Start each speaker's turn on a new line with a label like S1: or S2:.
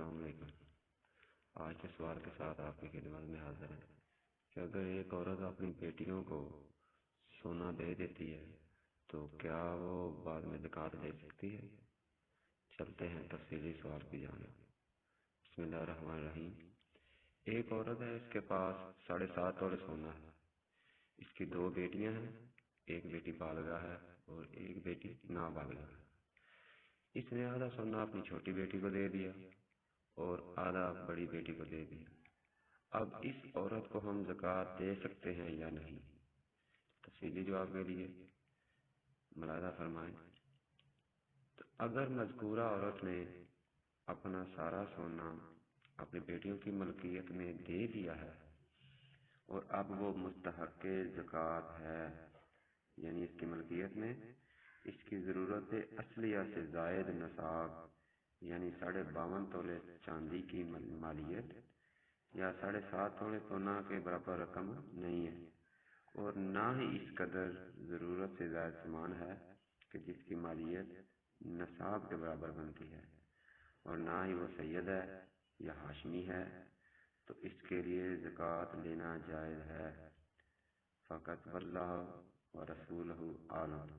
S1: السلام علیکم۔ آج کے سوال کے ساتھ آپ کی خدمت میں حاضر ہے کہ اگر ایک عورت اپنی بیٹیوں کو سونا دے دیتی ہے تو کیا وہ بعد میں زکوٰۃ دے سکتی ہے؟ چلتے ہیں تفصیلی سوال کی جانب۔ بسم اللہ الرحمن الرحیم۔ ایک عورت ہے، اس کے پاس 7.5 تولے سونا ہے۔ اس کی 2 بیٹیاں ہیں، ایک بیٹی بالغہ ہے اور ایک بیٹی نابالغہ ہے۔ اس نے آدھا سونا اپنی چھوٹی بیٹی کو دے دیا اور آدھا بڑی بیٹی کو دے دیا۔ اب اس عورت کو ہم زکوٰۃ دے سکتے ہیں یا نہیں؟ تفصیلی جواب کے لیے ملاحظہ فرمائیں۔ تو اگر مذکورہ عورت نے اپنا سارا سونا اپنی بیٹیوں کی ملکیت میں دے دیا ہے اور اب وہ مستحق زکوٰۃ ہے، یعنی اس کی ملکیت میں اس کی ضرورت اصلیہ سے زائد نصاب یعنی 52.5 تولے چاندی کی مالیت یا 7.5 تولے سونا کے برابر رقم نہیں ہے، اور نہ ہی اس قدر ضرورت سے زائد سامان ہے کہ جس کی مالیت نصاب کے برابر بنتی ہے، اور نہ ہی وہ سید ہے یا ہاشمی ہے، تو اس کے لیے زکوٰۃ لینا جائز ہے۔ فقط واللہ ورسولہ عالم۔